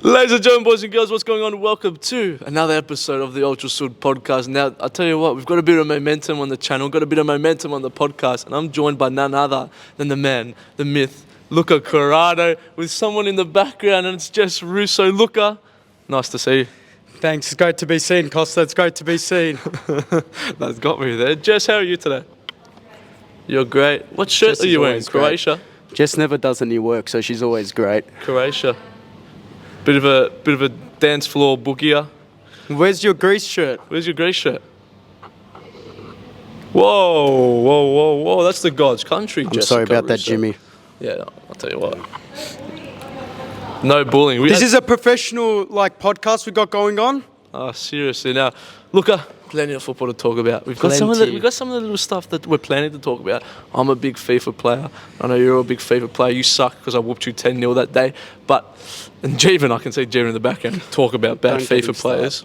Ladies and gentlemen, boys and girls, what's going on? Welcome to another episode of the Ultra Sud podcast. Now, I tell you what, we've got a bit of momentum on the channel, got a bit of momentum on the podcast, and I'm joined by none other than the man, the myth, Luca Corrado, with someone in the background, and it's Jess Russo. Luca, nice to see you. Thanks, it's great to be seen, Costa. It's great to be seen. That's got me there. Jess, how are you today? You're great. What shirt Jess are you is wearing? always great. Croatia? Jess never does any work, so she's always great. Croatia. Bit of a dance floor boogier. Where's your Greece shirt? Where's your grey shirt? Whoa. That's the God's country, I'm Jessica sorry about that, Russo. Jimmy. Yeah, I'll tell you what. No bullying. This is a professional podcast we got going on. Oh, seriously. Now, Luca, plenty of football to talk about. We've got some of the little stuff that we're planning to talk about. I'm a big FIFA player. I know you're a big FIFA player. You suck because I whooped you 10-0 that day. And Jeevan, I can see Jeevan in the background talk about bad FIFA players.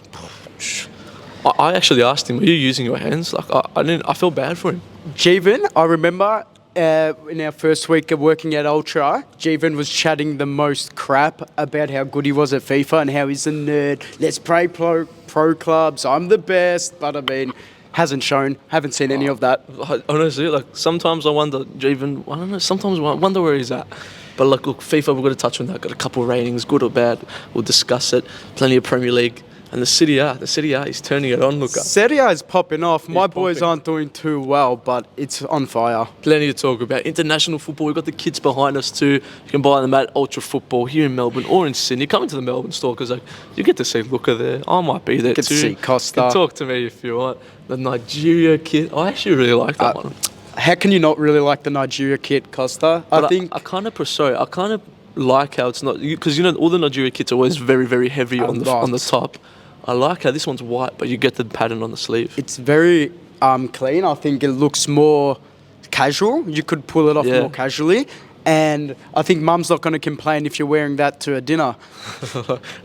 I actually asked him, are you using your hands? Like, I felt bad for him. Jeevan, I remember in our first week of working at Ultra, Jeevan was chatting the most crap about how good he was at FIFA and how he's a nerd. Let's play pro clubs. I'm the best. But I mean, hasn't shown. Haven't seen any of that. Honestly, sometimes I wonder, Jeevan, I don't know, sometimes I wonder where he's at. But look, FIFA, we've got to touch on that. Got a couple of ratings, good or bad. We'll discuss it. Plenty of Premier League. And the Serie A, he's turning it on, Luca. Serie A is popping off. My boys aren't doing too well, but it's on fire. Plenty to talk about. International football, we've got the kids behind us too. You can buy them at Ultra Football here in Melbourne or in Sydney. Come into the Melbourne store because you get to see Luca there. I might be there Get too. to see Costa. You can talk to me if you want. The Nigeria kid, I actually really like that one. How can you not really like the Nigeria kit, Costa? I kind of like how it's not, because all the Nigeria kits are always very, very heavy on the top. I like how this one's white, but you get the pattern on the sleeve. It's very clean. I think it looks more casual. You could pull it off more casually. And I think Mum's not going to complain if you're wearing that to a dinner.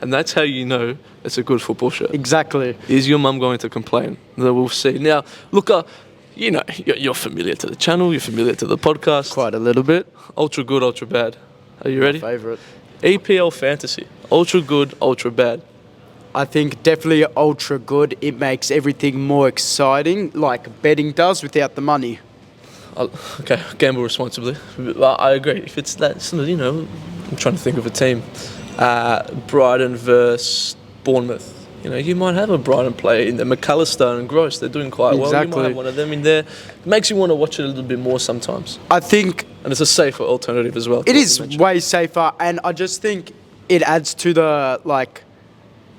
And that's how you know it's a good football shirt. Exactly. Is your mum going to complain? We'll see. Now, Luca, you're familiar to the channel. You're familiar to the podcast. Quite a little bit. Ultra good, ultra bad. Are you ready? My favourite. EPL fantasy. Ultra good, ultra bad. I think definitely ultra good. It makes everything more exciting, like betting does without the money. Okay, gamble responsibly. I agree. If it's that, I'm trying to think of a team. Brighton versus Bournemouth. You might have a Brighton player in there. McAllister and Gross, they're doing quite well. You might have one of them in there. It makes you want to watch it a little bit more sometimes. I think... And it's a safer alternative as well. It is way safer, and I just think it adds to the,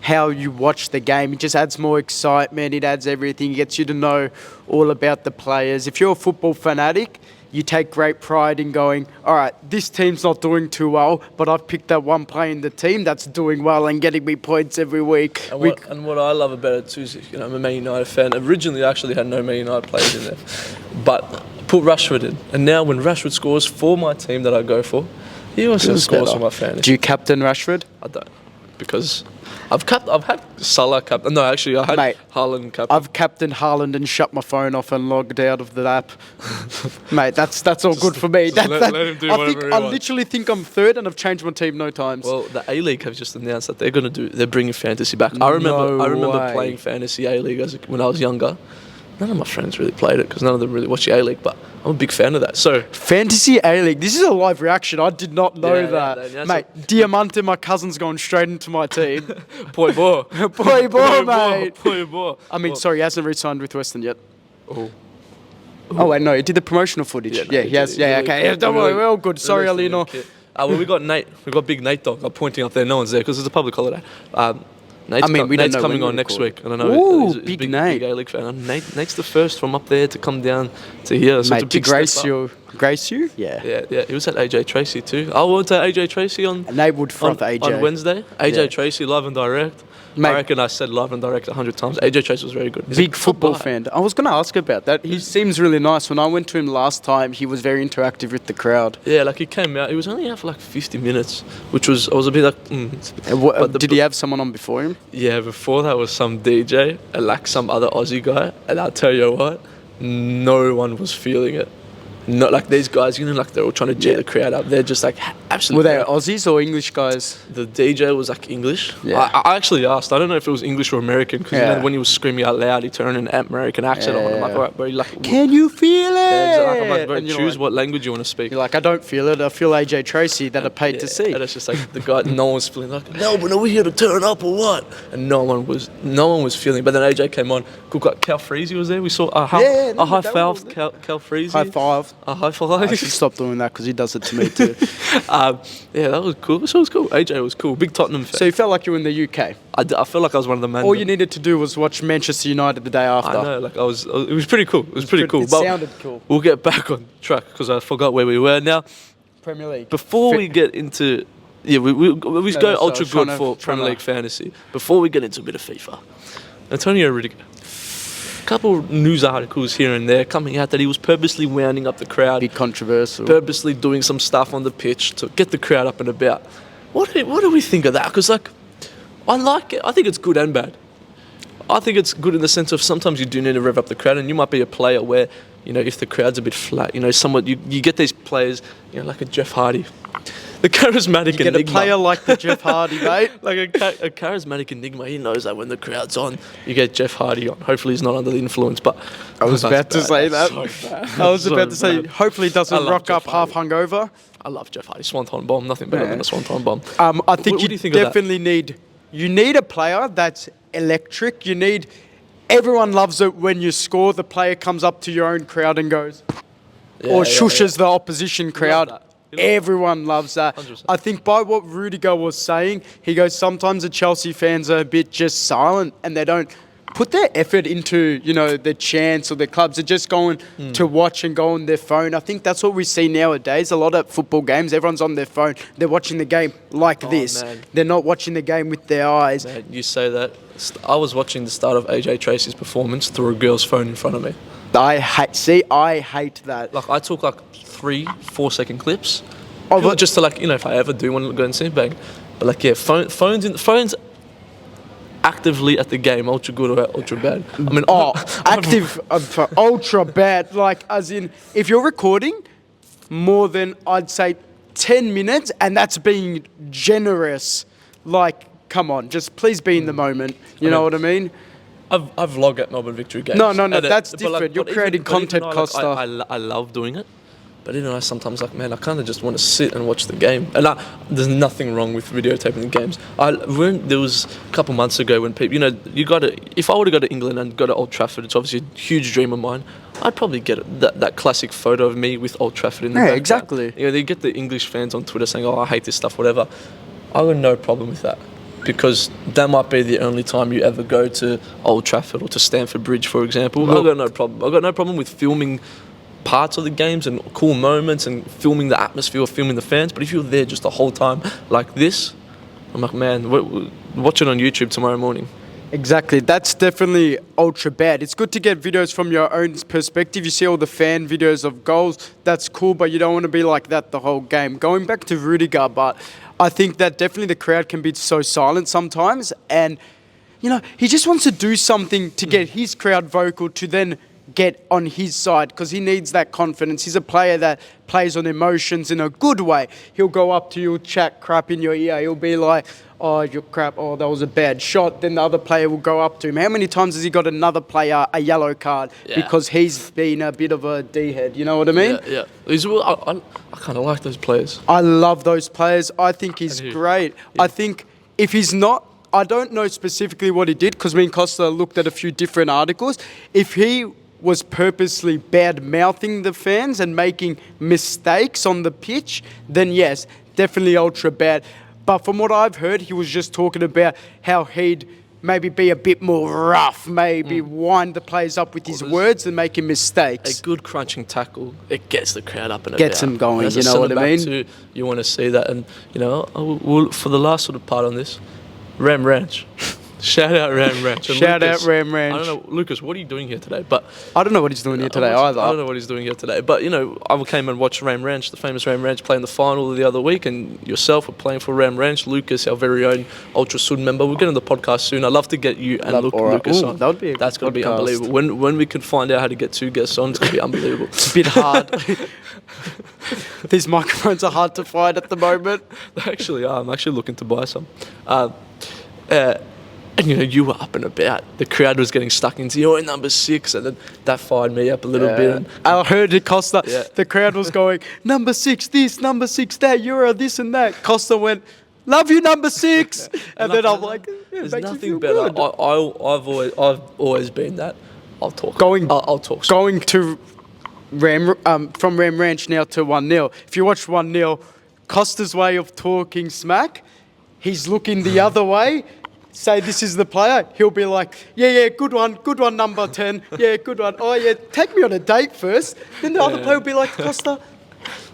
how you watch the game. It just adds more excitement. It adds everything. It gets you to know all about the players. If you're a football fanatic, you take great pride in going, all right, this team's not doing too well, but I've picked that one player in the team that's doing well and getting me points every week. And what I love about it too is, I'm a Man United fan. Originally, I actually had no Man United players in there, but put Rashford in. And now when Rashford scores for my team that I go for, he also scores for my fantasy. Do you captain Rashford? I don't, because... I've had Salah captain. No, actually, I had Haaland captain. I've captained Haaland and shut my phone off and logged out of the app. Mate, that's all good for me. Let him do whatever he I wants. literally think I'm third and I've changed my team no times. Well, the A-League have just announced that they're bringing fantasy back. I remember playing fantasy A-League when I was younger. None of my friends really played it because none of them really watch the A-League, but I'm a big fan of that. So Fantasy A-League, this is a live reaction. I did not know that. Yeah, mate, Diamante, my cousin's going straight into my team. Poi boy. Poi boy, mate. Poi boy. I mean, sorry, he hasn't re-signed with Western yet. Oh, wait, no, he did the promotional footage. Yeah, he has. Yeah, okay. Yeah, don't worry, we're all good. Sorry, Alino. Well, we got Nate. We got Big Nate Dog. I'm pointing up there. No one's there because it's a public holiday. Nate's coming on next week, and I know he's a big A-League fan. And Nate's the first from up there to come down to here. So mate, to grace you? Yeah. He was at AJ Tracy too. I went to AJ Tracy on. Nate would front AJ on Wednesday. AJ Tracy live and direct. Mate, I reckon I said live and direct 100 times. AJ Tracy was very good. He's big football fan. I was going to ask about that. He seems really nice. When I went to him last time, he was very interactive with the crowd. Yeah, he came out. He was only out for 50 minutes, which I was a bit did he have someone on before him? Yeah, before that was some DJ and some other Aussie guy. And I'll tell you what, no one was feeling it. Not these guys, they're all trying to G the crowd up. They're just Absolutely. Were they Aussies or English guys? The DJ was like English. Yeah. I actually asked. I don't know if it was English or American because Yeah. when he was screaming out loud, he turned an American accent on. I'm like, all right, bro. Like, Can you feel it? yeah, exactly. I'm like, bro, And you're choose like- what language you want to speak. You're like, I don't feel it. I feel AJ Tracy that I paid to see. And it's just like the guy. No one was feeling like, no, but are we here to turn up or what? And no one was feeling. But then AJ came on. Cool guy. Cal Freezy was there. We saw a high five. Cal Freezy. High five. A high I five. should stop doing that because he does it to me too. Yeah, that was cool. So it was cool. AJ was cool. Big Tottenham fan. So you felt like you were in the UK. I felt like I was one of the men. All you needed to do was watch Manchester United the day after. I know, like it was pretty cool. It was pretty cool. It But sounded cool. we'll get back on track because I forgot where we were now. Premier League. Before we get into, we go so I ultra was good trying for to- Premier League fantasy. Before we get into a bit of FIFA, Antonio Rudiger. Couple of news articles here and there coming out that he was purposely wounding up the crowd, Big controversial. purposely doing some stuff on the pitch to get the crowd up and about. What do we think of that? Because like, I like it. I think it's good and bad. I think it's good in the sense of sometimes you do need to rev up the crowd, and you might be a player where, you know, if the crowd's a bit flat, you know, somewhat you get these players, you know, like a Jeff Hardy, the charismatic You get enigma. a player like the Jeff Hardy, mate. Like a charismatic enigma. He knows that when the crowd's on, you get Jeff Hardy on. Hopefully he's not under the influence, but I was that's about to bad. say that. That's so bad. I was So about to say, bad. hopefully he I doesn't love rock Jeff up half Hardy. hungover. I love Jeff Hardy. Swanton bomb. Nothing better Yeah. than a Swanton bomb. I think What do you you think of that? definitely need a player that's electric. Everyone loves it when you score, the player comes up to your own crowd and goes, or shushes the opposition crowd. that. You love that. Everyone loves that. 100%. I think by what Rudiger was saying, he goes, sometimes the Chelsea fans are a bit just silent and they don't put their effort into, you know, the chants or their clubs. They're just going to watch and go on their phone. I think that's what we see nowadays. A lot of football games, everyone's on their phone. They're watching the game like this. Man. They're not watching the game with their eyes. Man, you say that. I was watching the start of AJ Tracy's performance through a girl's phone in front of me. I hate that. Like I took like 3-4 second clips. Oh, Purely just to like, you know, if I ever do want to go and see it, bang. But like, yeah, phones actively at the game, ultra good or ultra bad. I mean, Active for ultra bad. Like, as in, if you're recording more than, I'd say, 10 minutes, and that's being generous, like, come on, just please be in the moment. You know what I mean? I vlog at Melbourne Victory games. No, And that's but, like, different. You're but creating but even content, though, like, Costa. I love doing it. But you know, I sometimes like, man, I kind of just want to sit and watch the game. And there's nothing wrong with videotaping the games. There was a couple months ago when people, you know, if I were to go to England and go to Old Trafford, it's obviously a huge dream of mine. I'd probably get that classic photo of me with Old Trafford in the background. Exactly. You know, they get the English fans on Twitter saying, "Oh, I hate this stuff," whatever. I got no problem with that. Because that might be the only time you ever go to Old Trafford or to Stamford Bridge, for example. I've got no problem. I've got no problem with filming parts of the games and cool moments and filming the atmosphere, filming the fans. But if you're there just the whole time like this, I'm like, man, watch it on YouTube tomorrow morning. Exactly. That's definitely ultra bad. It's good to get videos from your own perspective. You see all the fan videos of goals. That's cool, but you don't want to be like that the whole game. Going back to Rudiger, but I think that definitely the crowd can be so silent sometimes. And, you know, he just wants to do something to get his crowd vocal to then get on his side because he needs that confidence. He's a player that plays on emotions in a good way. He'll go up to you, chat crap in your ear. He'll be like, "Oh, you're crap. Oh, that was a bad shot." Then the other player will go up to him. How many times has he got another player a yellow card because he's been a bit of a D-head? You know what I mean? Yeah. I kind of like those players. I love those players. I think he's I do. great. Yeah. I think if he's not, I don't know specifically what he did because me and Costa looked at a few different articles. If he was purposely bad-mouthing the fans and making mistakes on the pitch, then yes, definitely ultra bad. But from what I've heard, he was just talking about how he'd maybe be a bit more rough, maybe wind the players up with his words and making mistakes. A good crunching tackle, it gets the crowd up and Gets about. them going, As you a know what I centre-back mean? too, you want to see that. And, you know, for the last sort of part on this, Ram Ranch. Shout out Ram Ranch. And Shout Lucas, out Ram Ranch. I don't know, Lucas, what are you doing here today? But I don't know what he's doing here today either. I don't know what he's doing here today. But, you know, I came and watched Ram Ranch, the famous Ram Ranch, play in the final the other week, and yourself were playing for Ram Ranch. Lucas, our very own Ultra Sud member. We'll get on the podcast soon. I'd love to get you and Lucas on. That would be That's going to be unbelievable. When we can find out how to get 2 guests on, it's going to be unbelievable. It's a bit hard. These microphones are hard to find at the moment. They actually are. I'm actually looking to buy some. And, you know, you were up and about. The crowd was getting stuck into, you're number 6, and then that fired me up a little bit. And I heard it, Costa. Yeah. The crowd was going, number 6 this, number 6 that, Euro this and that. Costa went, love you, number 6. And then I'm like, there's nothing better. I've always been that. I'll talk. I'll talk. Going to from Ram Ranch now to 1-0. If you watch 1-0, Costa's way of talking smack, he's looking the other way. Say this is the player, he'll be like, yeah, good one, number 10, yeah, good one. Oh yeah, take me on a date first. Then the other player will be like, Costa,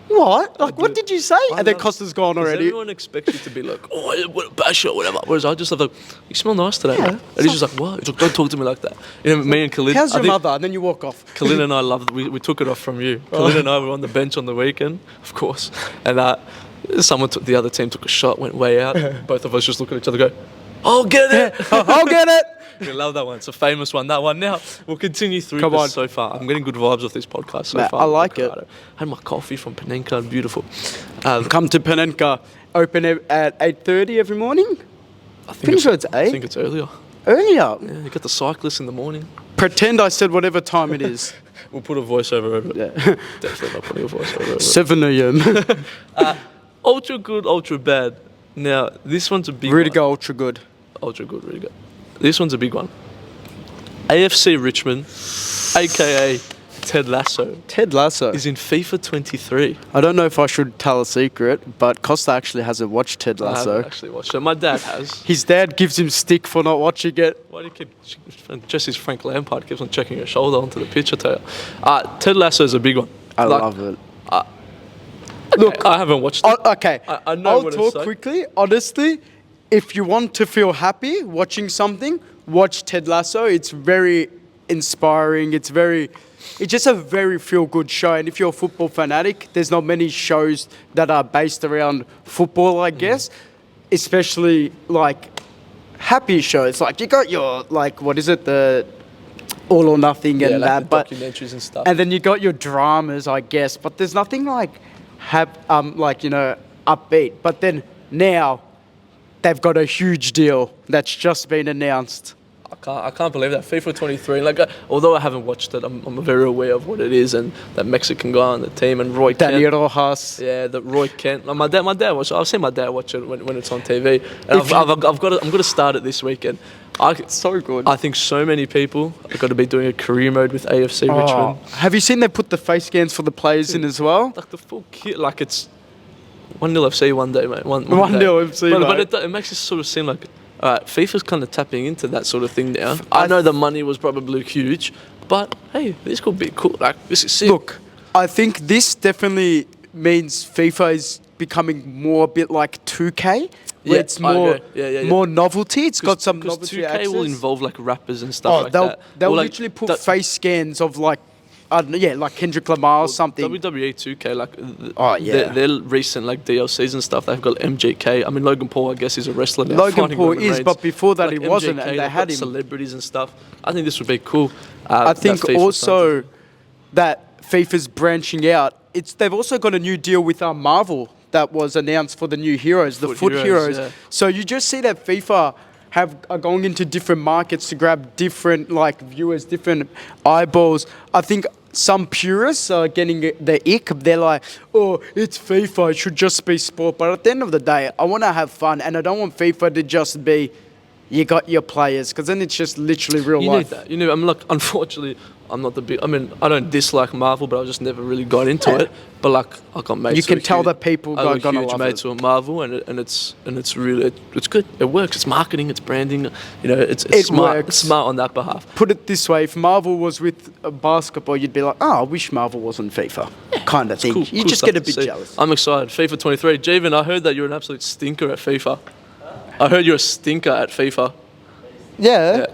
what? Like, what did you say? And then Costa's gone already. Everyone expects you to be like, oh, yeah, what a basher, whatever. Whereas I just have like, you smell nice today, man. And he's just like, what? He's like, don't talk to me like that. You know, me and Khalid. How's your mother? And then you walk off. Khalid and I loved it. We took it off from you. Khalid and I were on the bench on the weekend, of course. And the other team took a shot, went way out. Both of us just look at each other and go, I'll get it. I'll get it. We love that one. It's a famous one, that one. Now, we'll continue through this so far. I'm getting good vibes off this podcast so far. I like it. I had my coffee from Panenka, beautiful. Come to Panenka, open at 8:30 every morning? Pretty sure it's 8. I think it's earlier. Earlier? Yeah, you got the cyclists in the morning. Pretend I said whatever time it is. We'll put a voiceover over it. Yeah. Definitely not putting a voiceover over it. 7 a.m. Ultra good, ultra bad. Now, this one's a big one. Really go ultra good. Ultra good, really good. This one's a big one. AFC Richmond, a.k.a. Ted Lasso. Ted Lasso is in FIFA 23. I don't know if I should tell a secret, but Costa actually hasn't watched Ted Lasso. I haven't actually watched it. My dad has. His dad gives him stick for not watching it. Why do you keep... Just as Frank Lampard keeps on checking your shoulder onto the pitch, I tell you. Ted Lasso is a big one. I love it. Look, I haven't watched it. Okay, I know I'll what talk it's like. quickly. Honestly, if you want to feel happy watching something, watch Ted Lasso. It's very inspiring. It's just a very feel-good show. And if you're a football fanatic, there's not many shows that are based around football, I guess. Especially, like, happy shows. Like, you got your, like, what is it, the All or Nothing and like that. documentaries and stuff. And then you got your dramas, I guess. But there's nothing, like, upbeat. But then now... they've got a huge deal that's just been announced. I can't believe that. FIFA 23. Like, although I haven't watched it, I'm very aware of what it is, and that Mexican guy on the team and Roy Kent. Danny Rojas. Yeah, the Roy Kent. Like, my dad watched. I've seen my dad watch it when it's on TV, and I'm going to start it this weekend. It's so good. I think so many people are going to be doing a career mode with AFC Richmond. Have you seen they put the face scans for the players in as well? Like the full kit. Like it's 1-0 FC one day, mate. 1-0 FC, mate. But it makes it sort of seem like, all right, FIFA's kind of tapping into that sort of thing now. I know the money was probably huge, but hey, this could be cool. Like, this is sick. Look, I think this definitely means FIFA is becoming more a bit like 2K. Where it's more novelty. It's got some novelty 2K access. will involve like rappers and stuff like that. They'll literally put face scans of like, I don't know, like Kendrick Lamar or something. WWE 2K, like, their recent like DLCs and stuff, they've got MGK. I mean, Logan Paul, I guess, is a wrestler now. Logan Paul is, but before that, like he wasn't, MGK, and they had him. Celebrities and stuff. I think this would be cool. I think also that FIFA's branching out. They've also got a new deal with Marvel that was announced for the new heroes, the foot heroes. Yeah. So you just see that FIFA are going into different markets to grab different like viewers, different eyeballs. I think some purists are getting the ick. They're like, oh, it's FIFA, it should just be sport. But at the end of the day, I want to have fun, and I don't want FIFA to just be, you got your players, because then it's just literally real life. You need that. I'm like, unfortunately, I'm not the big. I mean, I don't dislike Marvel, but I just never really got into it. But like, I got mates. You can tell that people are gonna love it. Mates with Marvel, and it's really it's good. It works. It's marketing. It's branding. You know, it's smart. Works. It's smart on that behalf. Put it this way: if Marvel was with basketball, you'd be like, oh, I wish Marvel was on FIFA, kind of thing. Cool, you just get a bit jealous. I'm excited. FIFA 23. Javen, I heard that you're an absolute stinker at FIFA. I heard you're a stinker at FIFA. Yeah. Yeah.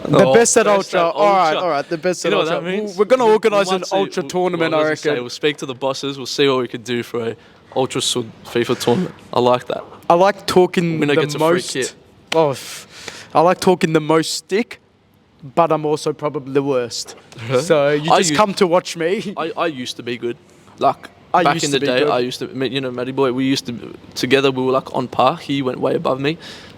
The Oh, best at best Ultra. at All right. The best You at know what Ultra. that means? We're going to organise We an might see- Ultra tournament, well, I as say, reckon. we'll speak to the bosses. We'll see what we could do for a Ultra Sud FIFA tournament. I like that. I like talking Winner the gets a free most. kit. Oh, I like talking the most stick, but I'm also probably the worst. So you I just used- come to watch me. I used to be good. Like I back used in to the be day, good. I used to, you know, Matty boy. We used to together. We were like on par. He went way above me.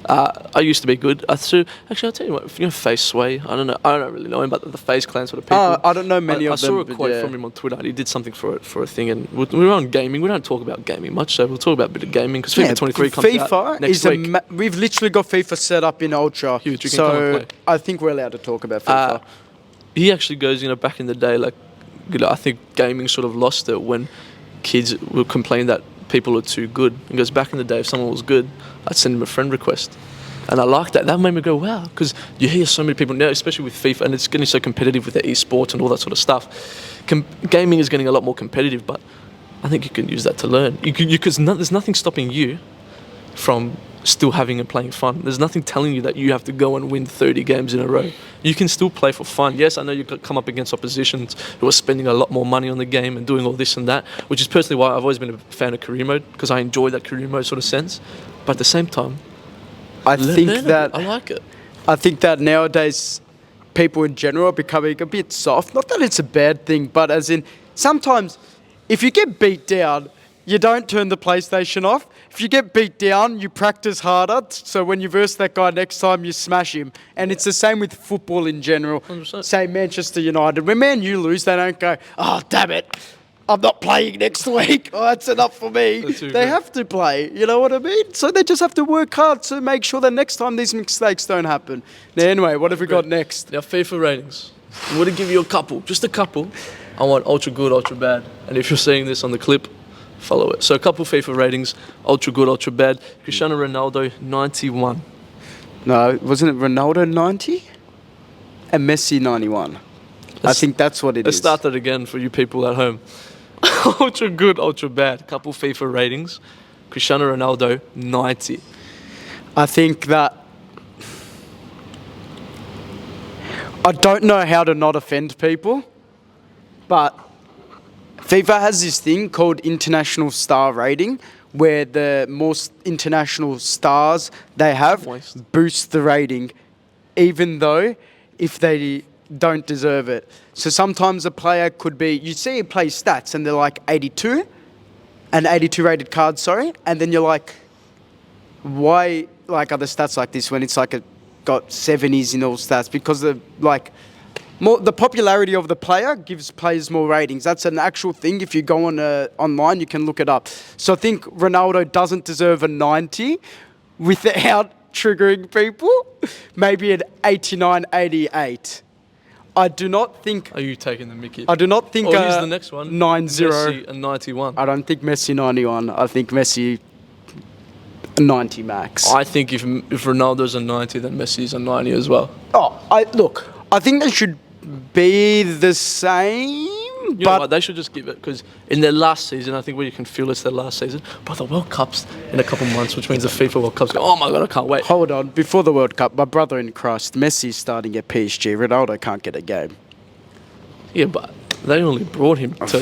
I used to be good. Actually, I'll tell you what. You know, Face Sway. I don't know. I don't really know him, but the Face Clan sort of people. I don't know many I of them. saw a but quote yeah. from him on Twitter. He did something for a thing, and we were on gaming. We don't talk about gaming much, so we'll talk about a bit of gaming because FIFA 23 comes FIFA out next is week. we've literally got FIFA set up in Ultra, Huge, you can come and so play. I think we're allowed to talk about FIFA. He actually goes, you know, back in the day, like, you know, I think gaming sort of lost it when kids would complain that people are too good. He goes, back in the day, if someone was good, I'd send him a friend request. And I like that. That made me go, wow, because you hear so many people now, especially with FIFA, and it's getting so competitive with the esports and all that sort of stuff. Gaming is getting a lot more competitive, but I think you can use that to learn. Because there's nothing stopping you from still having and playing fun. There's nothing telling you that you have to go and win 30 games in a row. You can still play for fun. Yes, I know you could come up against oppositions who are spending a lot more money on the game and doing all this and that, which is personally why I've always been a fan of career mode, because I enjoy that career mode sort of sense. But at the same time, I think learn that I like it. I think that nowadays people in general are becoming a bit soft. Not that it's a bad thing, but as in sometimes if you get beat down, you don't turn the PlayStation off. If you get beat down, you practice harder. So when you verse that guy next time, you smash him. And it's the same with football in general. 100%. Say Manchester United. When Man U lose, they don't go, oh, damn it, I'm not playing next week. Oh, that's enough for me. They have to play. You know what I mean? So they just have to work hard to make sure that next time these mistakes don't happen. Now, anyway, what have we got next? Now, FIFA ratings. I'm going to give you a couple, just a couple. I want ultra good, ultra bad. And if you're seeing this on the clip, follow it. So a couple FIFA ratings, ultra good, ultra bad. Cristiano Ronaldo, 91. No, wasn't it Ronaldo 90? And Messi 91. I think that's what it Let's is. start that again for you people at home. Ultra good, ultra bad. Couple FIFA ratings. Cristiano Ronaldo, 90. I think that I don't know how to not offend people, but FIFA has this thing called international star rating, where the more international stars they have Waste. boosts the rating, even though if they don't deserve it. So sometimes a player could be, you see a play stats and they're like 82, an 82 rated card, sorry, and then you're like, why like other stats like this when it's like got 70s in all stats? Because the like more the popularity of the player gives players more ratings. That's an actual thing. If you go on online, you can look it up. So I think Ronaldo doesn't deserve a 90 without triggering people. Maybe an 89, 88. I do not think. Are you taking the mickey? I do not think. Here's the next one. 9-0. Messi, a 91. I don't think Messi 91. I think Messi 90 max. I think if Ronaldo's a 90, then Messi's a 90 as well. Look, I think they should be the same. You know what? They should just give it, because in their last season, I think where you can feel it's their last season. But the World Cup's in a couple months, which means the FIFA World Cup's. Oh my God, I can't wait. Hold on, before the World Cup, my brother in Christ, Messi's starting at PSG. Ronaldo can't get a game. Yeah, but they only brought him to.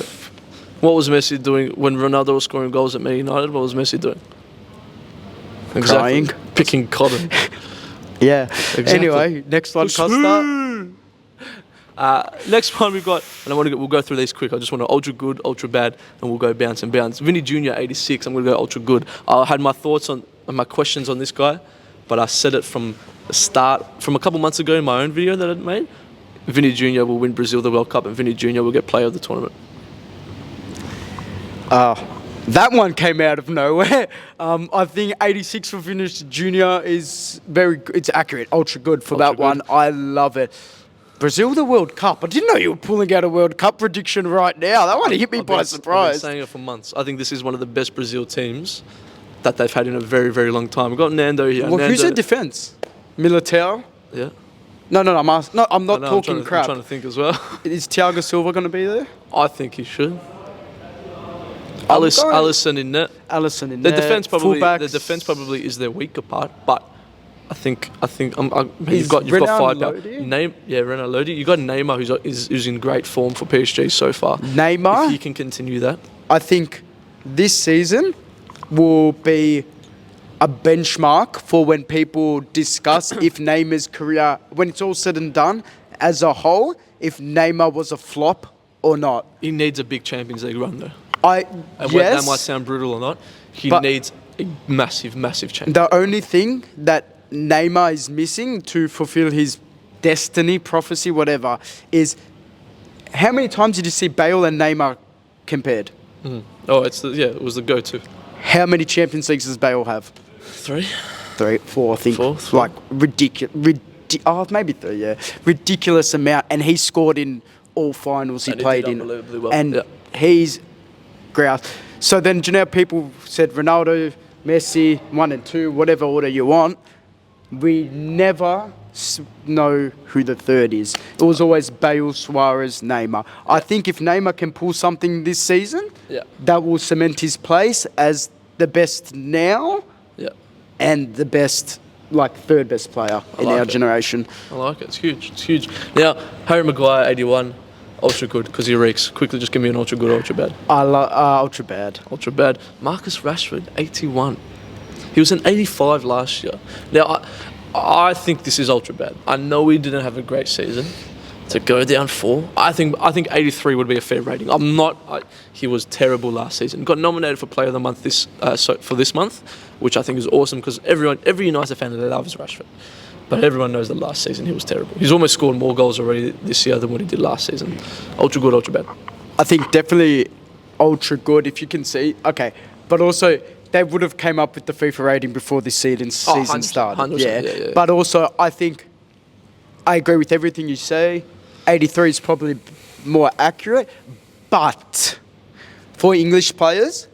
What was Messi doing when Ronaldo was scoring goals at Man United? What was Messi doing? Crying. Picking cotton. Yeah. Exactly. Anyway, next one, Costa. Next one we've got, and we'll go through these quick. I just want to ultra good, ultra bad, and we'll go bounce and bounce. Vinny Jr. 86. I'm going to go ultra good. I had my thoughts on and my questions on this guy, but I said it from the start, from a couple months ago in my own video that I made. Vinny Jr. will win Brazil the World Cup, and Vinny Jr. will get player of the tournament. That one came out of nowhere. I think 86 for Vinicius Jr. is very good. It's accurate, ultra good for that one. I love it. Brazil the World Cup. I didn't know you were pulling out a World Cup prediction right now. That one hit me by surprise. I've been saying it for months. I think this is one of the best Brazil teams that they've had in a very, very long time. We've got Nando here. Well, who's their defence? Militao? Yeah. No, I'm not talking crap. I'm trying to think as well. Is Thiago Silva going to be there? I think he should. Alisson in net. Alisson in net. The defense probably is their weaker part, but you've got five now. Lodi? Renan Lodi. You got Neymar, who's in great form for PSG so far. Neymar, if he can continue that, I think this season will be a benchmark for when people discuss if Neymar's career, when it's all said and done, as a whole, if Neymar was a flop or not. he needs a big Champions League run though. And Whether that might sound brutal or not, he needs a massive, massive change. The only thing that Neymar is missing to fulfill his destiny, prophecy, whatever, is how many times did you see Bale and Neymar compared? Oh, it was the go-to. How many Champions Leagues does Bale have? 3? 3, 4, I think. 4? Like ridiculous. Maybe 3. Yeah, ridiculous amount, and he scored in all finals he played in, unbelievably well. and Yeah. he's grouse. So then, do you know, people said Ronaldo, Messi, 1 and 2, whatever order you want. We never know who the third is. It was always Bale, Suarez, Neymar. I think if Neymar can pull something this season, that will cement his place as the best now and the best, like, third best player in our generation. I like it. It's huge. It's huge. Now, Harry Maguire, 81. Ultra good, because he reeks. Quickly, just give me an ultra good, ultra bad. I love ultra bad. Ultra bad. Marcus Rashford, 81. He was an 85 last year. Now, I think this is ultra bad. I know he didn't have a great season. To go down 4, I think 83 would be a fair rating. He was terrible last season. Got nominated for Player of the Month for this month, which I think is awesome because every United fan loves Rashford. But everyone knows that last season he was terrible. He's almost scored more goals already this year than what he did last season. Ultra good, ultra bad. I think definitely ultra good if you can see. Okay, but also they would have came up with the FIFA rating before this season started. 100%, yeah. But also I think I agree with everything you say. 83 is probably more accurate. But for English players,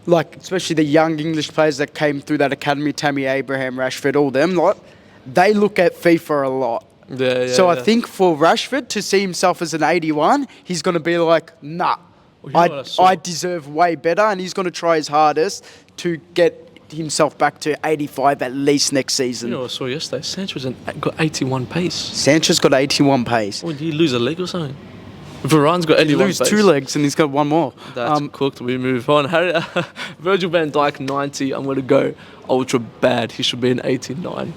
like especially the young English players that came through that academy, Tammy Abraham, Rashford, all them lot, they look at FIFA a lot. So I think for Rashford to see himself as an 81, he's going to be like, nah, I deserve way better, and he's going to try his hardest to get himself back to 85 at least next season. You know what I saw yesterday? Sanchez got 81 pace. Sanchez got 81 pace. Did he lose a leg or something? Varane's got 81 pace. He lose 2 legs and he's got 1 more. That's cooked. We move on. Virgil van Dijk, 90. I'm going to go ultra bad. He should be an 89.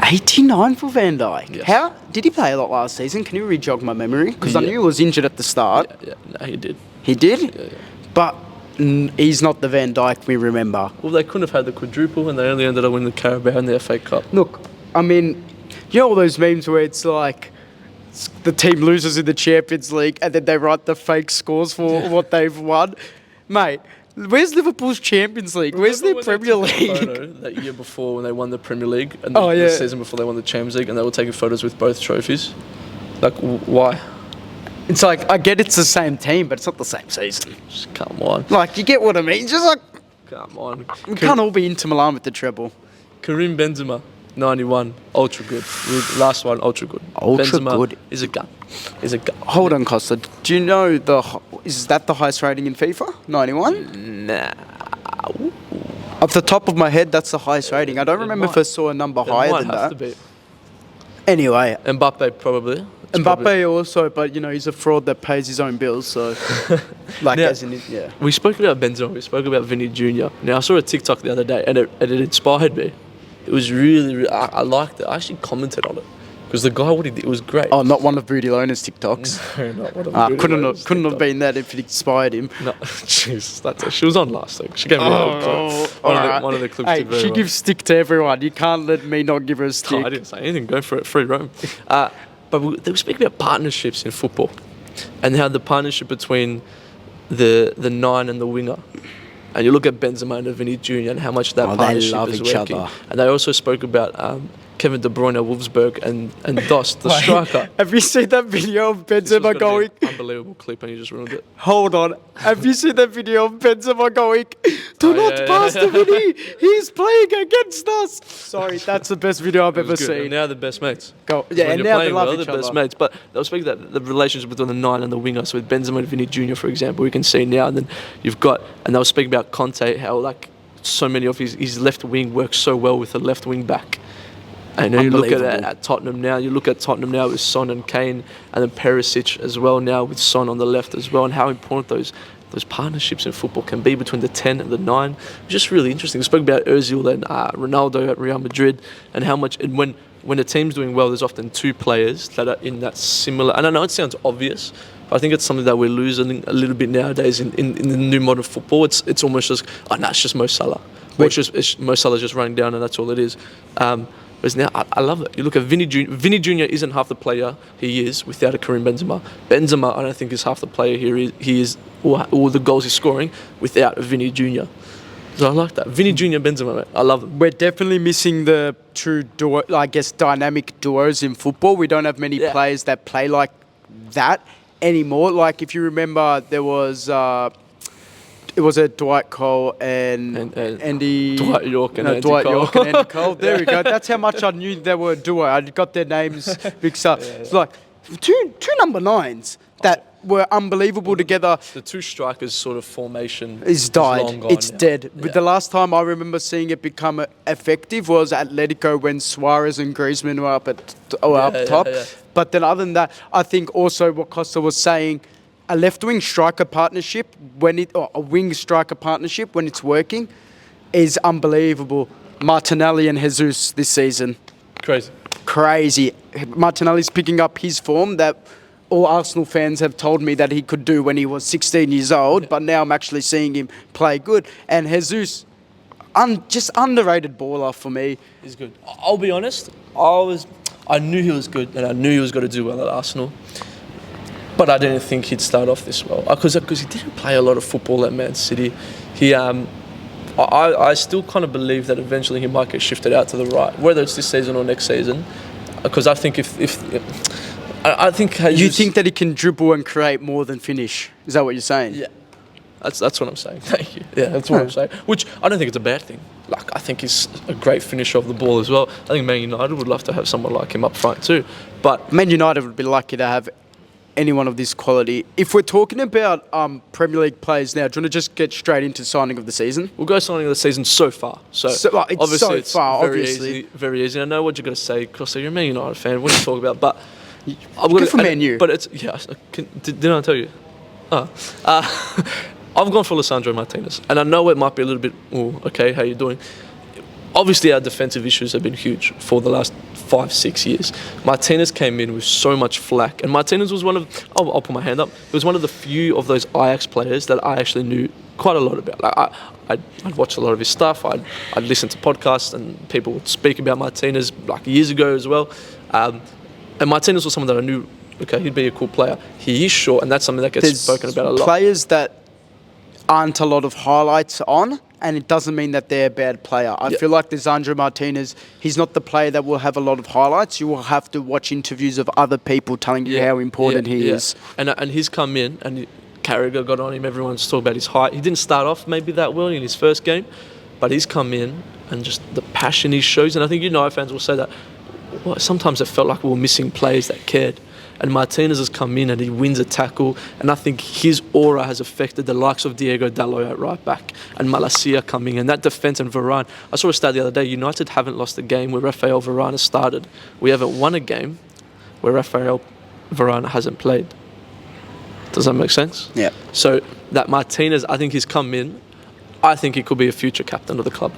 89 for Van Dijk. Yes. How did he play a lot last season? Can you re-jog my memory? Because I knew he was injured at the start. No, he did. He did? Yeah. But he's not the Van Dijk we remember. Well, they couldn't have had the quadruple, and they only ended up winning the Carabao and the FA Cup. Look, I mean, you know all those memes where it's like the team loses in the Champions League and then they write the fake scores for what they've won? Mate, where's Liverpool's Champions League? Where's their Premier League? Photo that year before when they won the Premier League and the season before they won the Champions League, and they were taking photos with both trophies. Like, why? It's like, I get it's the same team, but it's not the same season. Just come on. Like, you get what I mean? Just like, Come on. we can't all be Inter Milan with the treble. Karim Benzema, 91, ultra good. Last one, ultra good. Ultra Benzema good. is a gun. Hold on, Costa. Do you know is that the highest rating in FIFA? 91? Nah. Off the top of my head, that's the highest rating. I don't remember if I saw a number higher than that. To be. Anyway, Mbappe probably. Mbappe also, but you know he's a fraud that pays his own bills. So, like, Now, as in, yeah. We spoke about Benzema. We spoke about Vinny Jr. Now I saw a TikTok the other day, and it inspired me. It was really I liked it. I actually commented on it because the guy, what he did, it was great. Oh, not one of Booty Loner's TikToks. No, not one of Booty couldn't Loner's have TikToks. been that if it inspired him. No, jeez, that's it. She was on last week. She gave me a good clip. One of the clips. Hey, did very she well. gives stick to everyone. You can't let me not give her a stick. Oh, I didn't say anything. Go for it. Free roam. But they were speaking about partnerships in football, and how the partnership between the 9 and the winger. And you look at Benzema and Vinny Jr. and how much that partnership love is each working. other. And they also spoke about Kevin De Bruyne at Wolfsburg and Dost, the striker. Have you seen that video of This was Benzema gonna be going? an unbelievable clip, and you just ruined it. Hold on. Have you seen that video of Benzema going? Do not yeah, pass yeah. to Vinny. He's playing against us. Sorry, that's the best video I've It ever was good. And seen. now they're best mates. Go. So Yeah, when and you're now they playing love well, each they're best other. mates. But they were speaking that the relationship between the 9 and the winger. So with Benzema and Vinny Jr., for example, we can see now. And then you've got, and they were speaking about Conte, how like so many of his left wing works so well with the left wing back. And you look at Tottenham now. You look at Tottenham now with Son and Kane, and then Perisic as well now with Son on the left as well, and how important those partnerships in football can be between the 10 and the 9. It's just really interesting. We spoke about Ozil and Ronaldo at Real Madrid, and how much. And when a team's doing well, there's often two players that are in that similar. And I know it sounds obvious, but I think it's something that we're losing a little bit nowadays in the new modern football. It's almost just it's just Mo Salah. It's Mo Salah's just running down, and that's all it is. Whereas now, I love it. You look at Vinny Jr. Vinny Jr. isn't half the player he is without a Karim Benzema. Benzema, I don't think, is half the player he is, or the goals he's scoring without a Vinny Jr. So I like that. Vinny Jr. Benzema, mate. I love them. We're definitely missing the true dynamic duos in football. We don't have many players that play like that anymore. Like, if you remember, there was... it was a Dwight Cole and Andy... Dwight York and Andy Dwight Cole. York and Andy Cole. There we go. That's how much I knew they were a duo. I got their names mixed up. It's like two number 9s that were unbelievable together. The two strikers sort of formation is died. Long gone, it's dead. But the last time I remember seeing it become effective was Atletico when Suarez and Griezmann were up top. But then other than that, I think also what Costa was saying, a left-wing striker partnership or a wing striker partnership when it's working is unbelievable. Martinelli and Jesus this season. Crazy. Martinelli's picking up his form that all Arsenal fans have told me that he could do when he was 16 years old, but now I'm actually seeing him play good. And Jesus, just underrated baller for me. He's good. I'll be honest, I knew he was good, and I knew he was going to do well at Arsenal. But I didn't think he'd start off this well because he didn't play a lot of football at Man City. I still kind of believe that eventually he might get shifted out to the right, whether it's this season or next season. Because I think I think you think that he can dribble and create more than finish. Is that what you're saying? Yeah, that's what I'm saying. Thank you. Yeah, that's what I'm saying. Which I don't think it's a bad thing. Like, I think he's a great finisher of the ball as well. I think Man United would love to have someone like him up front too. But Man United would be lucky to have anyone of this quality. If we're talking about Premier League players now, do you want to just get straight into signing of the season? We'll go signing of the season so far. It's very easy. I know what you're going to say, Costa. You're a Man United fan. What are you talking about? But good for Man U. But it's didn't I tell you? I've gone for Lisandro Martinez, and I know it might be a little bit. Oh, okay, how you doing? Obviously, our defensive issues have been huge for the last 5-6 years. Martinez came in with so much flack, and Martinez was one of... I'll put my hand up. He was one of the few of those Ajax players that I actually knew quite a lot about. Like, I'd watched a lot of his stuff. I'd listened to podcasts, and people would speak about Martinez like years ago as well. And Martinez was someone that I knew, okay, he'd be a cool player. He is short, and that's something that gets spoken about a lot. Players that aren't a lot of highlights on, and it doesn't mean that they're a bad player. I feel like Lisandro Martinez, he's not the player that will have a lot of highlights. You will have to watch interviews of other people telling you how important he is. And he's come in, and Carragher got on him. Everyone's talking about his height. He didn't start off maybe that well in his first game, but he's come in, and just the passion he shows. And I think United fans will say that sometimes it felt like we were missing players that cared. And Martinez has come in and he wins a tackle, and I think his aura has affected the likes of Diego Dalot at right back and Malacia coming in. That defence and Varane. I saw a stat the other day, United haven't lost a game where Rafael Varane has started. We haven't won a game where Rafael Varane hasn't played. Does that make sense? Yeah. So that Martinez, I think he's come in, I think he could be a future captain of the club.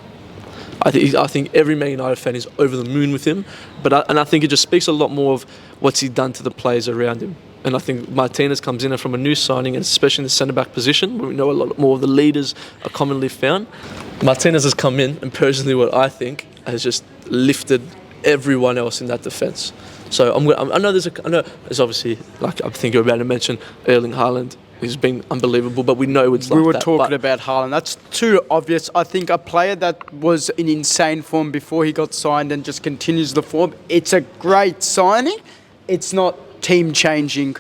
I think every Man United fan is over the moon with him, and I think it just speaks a lot more of what's he done to the players around him. And I think Martinez comes in from a new signing, and especially in the centre-back position, where we know a lot more of the leaders are commonly found. Martinez has come in, and personally what I think has just lifted everyone else in that defence. So I know there's obviously, like I'm thinking about to mention, Erling Haaland. He's been unbelievable, but we know it's like that. We were talking about Haaland. That's too obvious. I think a player that was in insane form before he got signed and just continues the form, it's a great signing. It's not team-changing.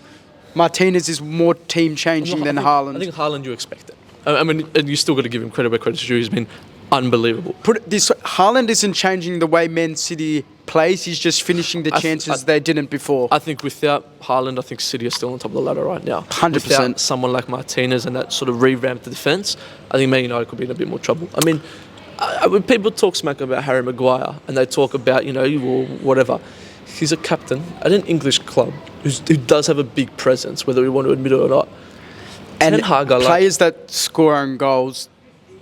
Martinez is more team-changing than Haaland. I think Haaland, you expect it. I mean, and you still got to give him credit where credit's due. He's been unbelievable. Haaland isn't changing the way Man City plays. He's just finishing the chances they didn't before. I think without Haaland, I think City are still on top of the ladder right now. 100%. Without someone like Martinez and that sort of revamped defence, I think Man United could be in a bit more trouble. I mean, when people talk smack about Harry Maguire and they talk about, or whatever, he's a captain at an English club who does have a big presence, whether we want to admit it or not. And Ten Hag, players that score own goals,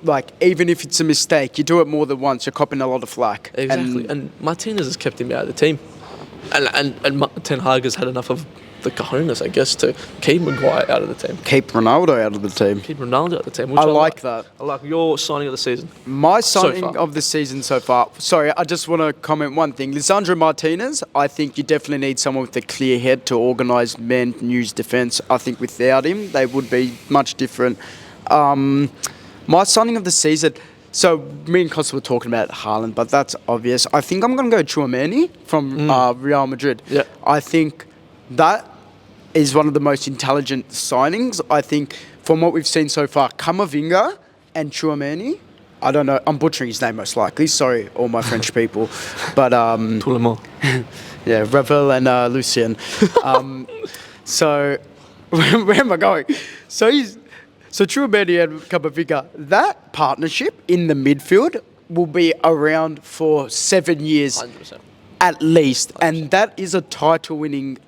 like, even if it's a mistake, you do it more than once, you're copping a lot of flack. Exactly. And Martinez has kept him out of the team. And Ten Hag has had enough of the cojones, I guess, to keep Maguire out of the team. Keep Ronaldo out of the team. Keep Ronaldo out of the team. Which I like that. I like your signing of the season. My signing of the season so far. Sorry, I just want to comment one thing. Lisandro Martinez, I think you definitely need someone with a clear head to organise Man U's defence. I think without him, they would be much different. My signing of the season. So me and Costa were talking about Haaland, but that's obvious. I think I'm going to go Tchouaméni from Real Madrid. Yeah. I think that is one of the most intelligent signings. I think from what we've seen so far, Camavinga and Tchouaméni. I don't know. I'm butchering his name most likely. Sorry, all my French people. But Tout le monde. yeah, Ravel and Lucien. So where am I going? So Tchouaméni and Camavinga, that partnership in the midfield will be around for 7 years 100%. at least. 100%. And that is a title-winning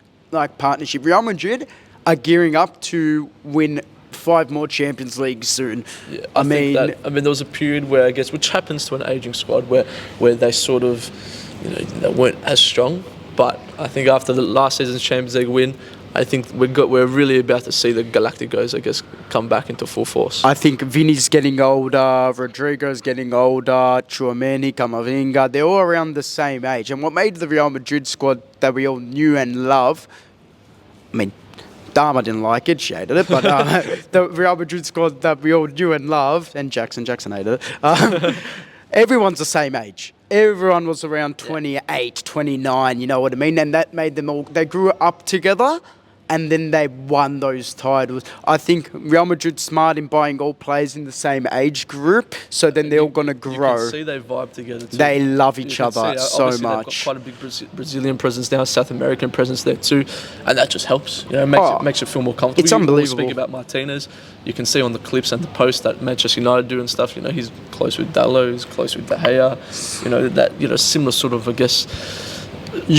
partnership. Real Madrid are gearing up to win 5 more Champions Leagues soon. Yeah, I mean, there was a period where, I guess, which happens to an aging squad, where they sort of, they weren't as strong. But I think after the last season's Champions League win, I think we're really about to see the Galacticos, I guess, come back into full force. I think Vini's getting older, Rodrigo's getting older, Tchouaméni, Camavinga, they're all around the same age. And what made the Real Madrid squad that we all knew and love, I mean, Dharma didn't like it, she hated it, but the Real Madrid squad that we all knew and loved, and Jackson hated it, everyone's the same age. Everyone was around 28, 29, you know what I mean? And that made them all, they grew up together and then they won those titles. I think Real Madrid's smart in buying all players in the same age group, so then they're all going to grow. You can see they vibe together too. They love each other so much. They've got quite a big Brazilian presence now, South American presence there too, and that just helps. Makes it feel more comfortable. It's unbelievable. Speaking about Martinez, you can see on the clips and the posts that Manchester United do and stuff. He's close with Dalot, he's close with De Gea. Similar sort of, I guess,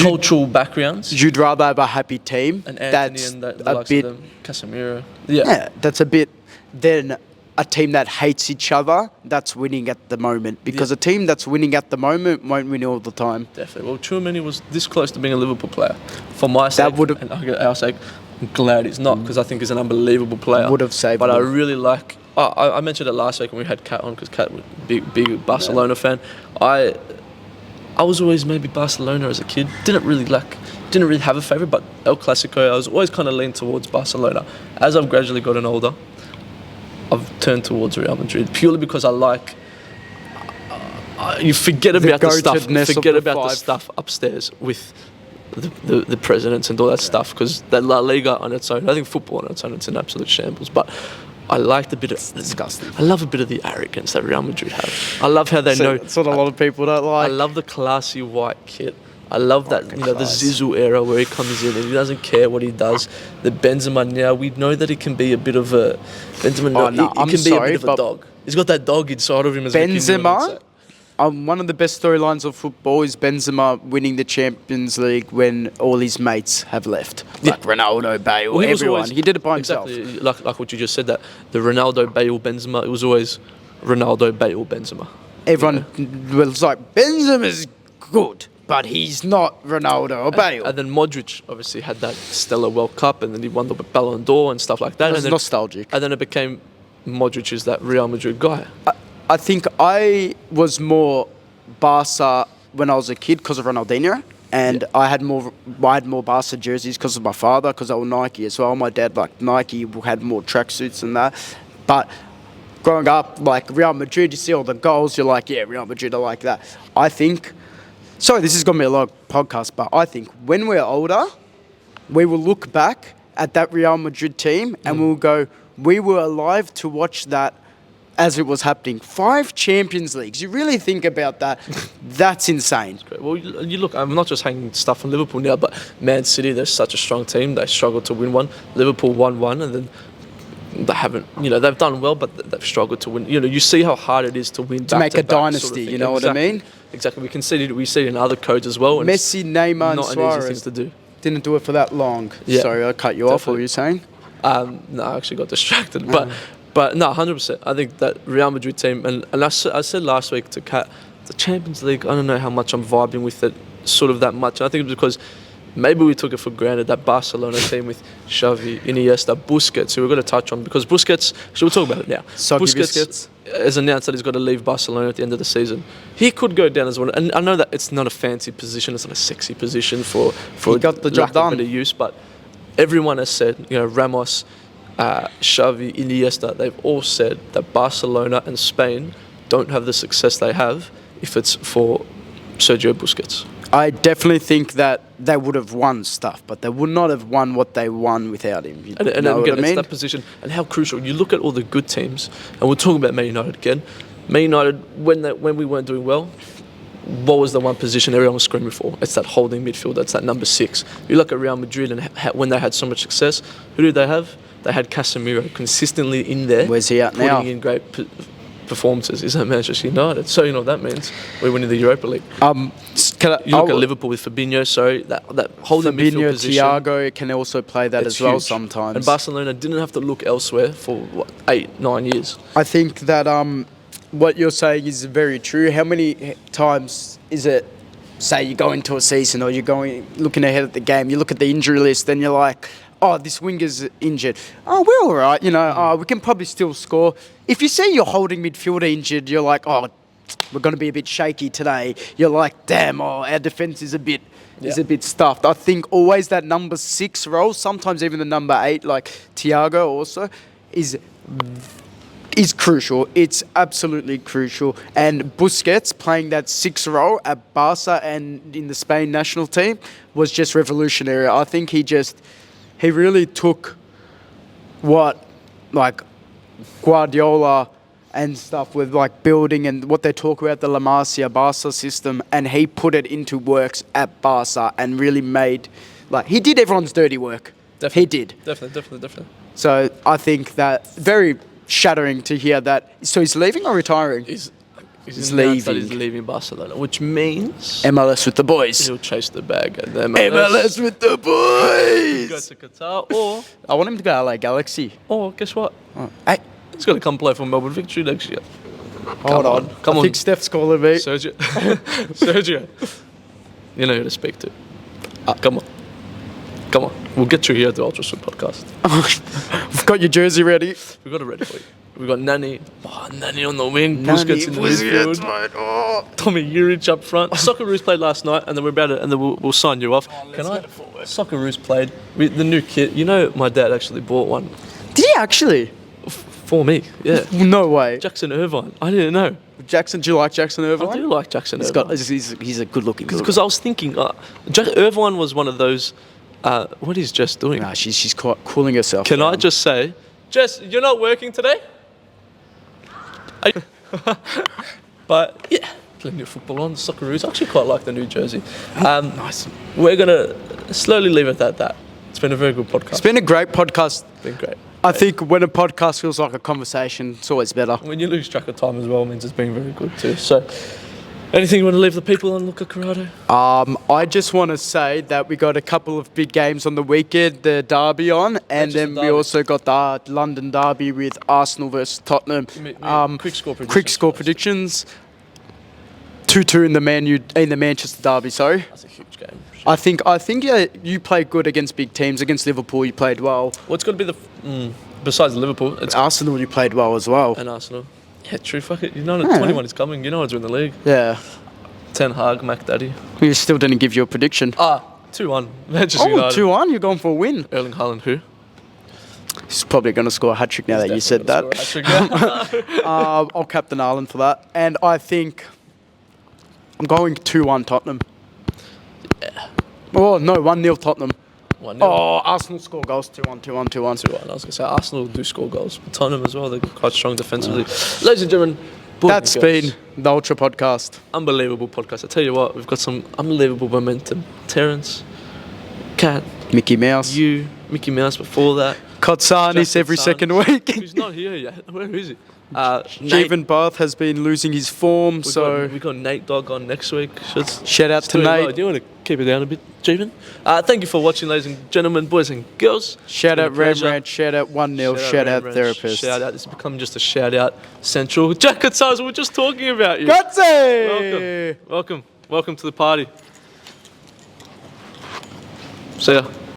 cultural backgrounds. You'd rather have a happy team and Anthony and the likes of them, Casemiro. Yeah, that's a bit than a team that hates each other that's winning at the moment. Because a team that's winning at the moment won't win all the time. Definitely. Well, Tchouaméni was this close to being a Liverpool player. For my sake, and our sake, I'm glad he's not, because I think he's an unbelievable player. Would have saved But him. I really like... I mentioned it last week when we had Kat on, because Kat was a big Barcelona fan. I was always maybe Barcelona as a kid. Didn't really have a favourite, but El Clasico, I was always kind of leaned towards Barcelona. As I've gradually gotten older, I've turned towards Real Madrid, purely because I like... you forget about the stuff. Forget about the stuff upstairs with the presidents and all that stuff, because the La Liga on its own, I think football on its own, it's an absolute shambles. But I liked a bit of... It's disgusting. I love a bit of the arrogance that Real Madrid have. I love how they know... That's what a lot of people don't like. I love the classy white kit. I love that, the Zizou era where he comes in and he doesn't care what he does. The Benzema now, we know that he can be a bit of a... Benzema, he can be a bit of a dog. He's got that dog inside of him as Benzema... one of the best storylines of football is Benzema winning the Champions League when all his mates have left. Like Ronaldo, Bale, everyone. He did it by himself. Exactly, like what you just said, that the Ronaldo, Bale, Benzema, it was always Ronaldo, Bale, Benzema. Everyone was like, Benzema's good, but he's not Ronaldo or Bale. And then Modric obviously had that stellar World Cup, and then he won the Ballon d'Or and stuff like that. It was nostalgic. And then it became Modric is that Real Madrid guy. I think I was more Barca when I was a kid because of Ronaldinho, and I had more Barca jerseys because of my father, because I was Nike as well. My dad liked Nike, had more tracksuits and that. But growing up, like Real Madrid, you see all the goals, you're like, yeah, Real Madrid, I like that. I think, sorry, this is going to be a long podcast, but I think when we're older, we will look back at that Real Madrid team and we'll go, we were alive to watch that as it was happening. 5 Champions Leagues. You really think about that. That's insane. Well, you look, I'm not just hanging stuff on Liverpool now, but Man City, they're such a strong team. They struggled to win one. Liverpool won one, and then they haven't, they've done well, but they've struggled to win. You see how hard it is to win To make a back-to-back dynasty, sort of thing. you know what I mean? Exactly. We see it in other codes as well. And Messi, Neymar, and not an Suarez easy thing to do. didn't do it for that long. Yeah, Sorry, I cut you off. What were you saying? No, I actually got distracted. But no, 100%. I think that Real Madrid team, and I said last week to Kat, the Champions League, I don't know how much I'm vibing with it sort of that much. I think it's because maybe we took it for granted, that Barcelona team with Xavi, Iniesta, Busquets, who we're going to touch on, because Busquets, we'll talk about it now. Busquets has announced that he's got to leave Barcelona at the end of the season. He could go down as well, and I know that it's not a fancy position, it's not a sexy position for he got the job done. Better use, but everyone has said, Ramos, Xavi, Iniesta, they've all said that Barcelona and Spain don't have the success they have if it's for Sergio Busquets. I definitely think that they would have won stuff, but they would not have won what they won without him. And again, it's that position and how crucial. You look at all the good teams, and we'll talk about Man United again. Man United, when we weren't doing well, what was the one position everyone was screaming for? It's that holding midfield. That's that number 6. You look at Real Madrid, and when they had so much success, who did they have? They had Casemiro consistently in there. Where's he at now? Putting in great performances. Is that Manchester United? So you know what that means. We're winning the Europa League. You look at Liverpool with Fabinho. So that holding midfield position. Thiago can also play that as well sometimes. And Barcelona didn't have to look elsewhere for 8-9 years. I think that what you're saying is very true. How many times is it? Say you go into a season, or you're looking ahead at the game. You look at the injury list, and you're like, oh, this winger's injured. Oh, we're all right. We can probably still score. If you see your holding midfielder injured, you're like, oh, we're going to be a bit shaky today. You're like, damn, our defence is a bit stuffed. I think always that number 6 role, sometimes even the number 8, like Thiago also, is crucial. It's absolutely crucial. And Busquets playing that 6 role at Barca and in the Spain national team was just revolutionary. I think he really took what, like, Guardiola and stuff with, like, building and what they talk about, the La Masia Barca system, and he put it into works at Barca and really made, like, he did everyone's dirty work. Definitely. He did. Definitely. So I think that very shattering to hear that. So he's leaving or retiring? He's leaving. He's leaving Barcelona, which means MLS with the boys. He'll chase the bag at the MLS with the boys. Go to Qatar, or I want him to go LA Galaxy. Or guess what? Hey, he's got to come play for Melbourne Victory next year. Hold on. Come I on. think Steph's calling me. Sergio. You know who to speak to. Come on. We'll get you here at the Ultra Sud podcast. We've got your jersey ready. We've got it ready for you. We've got Nani. Nani on the wing. Busquets in the midfield. Right. Oh. Tommy Juric up front. Socceroos played last night, and then we'll sign you off. Socceroos played with the new kit. My dad actually bought one. Did he actually? For me, yeah. No way. Jackson Irvine. I didn't know. Jackson, do you like Jackson Irvine? I do like Jackson Irvine. He's a good-looking guy. Because I was thinking, Irvine was one of those. What is Jess doing? Nah, she's quite cooling herself. Can I just say, Jess, you're not working today? But yeah, plenty of football on. Socceroos. I actually quite like the new jersey. Nice. We're gonna slowly leave it at that. It's been a very good podcast. It's been a great podcast. It's been great. I think when a podcast feels like a conversation, it's always better. When you lose track of time as well, it means it's been very good too. So, anything you want to leave the people on, Luca Corrado? I just want to say that we got a couple of big games on the weekend, the derby on, and then we also got the London derby with Arsenal versus Tottenham. Quick score predictions. 2-2 in the Manchester derby. Sorry. That's a huge game. I think you played good against big teams. Against Liverpool, you played well. What's going to be besides Liverpool? It's Arsenal. You played well as well. And Arsenal. Yeah, true. Fuck it. 21 is coming. It's in the league. Yeah. Ten Hag, Mac Daddy. We still didn't give you a prediction. 2-1. Manchester United. 2-1. You're going for a win. Erling Haaland, who? He's probably going to score a hat-trick now that you said that. I'll captain Haaland for that. And I think I'm going 2-1 Tottenham. Yeah. Oh, no, 1-0 Tottenham. 1-0. Oh, Arsenal score goals. 2-1. 2-1. I was going to say Arsenal do score goals. But Tottenham as well. They're quite strong defensively. Ladies and gentlemen, that's been the Ultra Podcast. Unbelievable podcast. I tell you what, we've got some unbelievable momentum. Terence, Kat, Mickey Mouse. You, Mickey Mouse before that. Kotsanis every second week. He's not here yet. Where is he? Jeevan Bath has been losing his form, we got Nate Dogg on next week. Shout out to Nate. Well. Do you want to keep it down a bit, Jeevan? Thank you for watching, ladies and gentlemen, boys and girls. Shout out Rembrandt, shout out 1-0, shout out Therapist. Shout out. This has become just a shout out central. Jack Kosta, we were just talking about you. Gotze! Welcome to the party. See ya.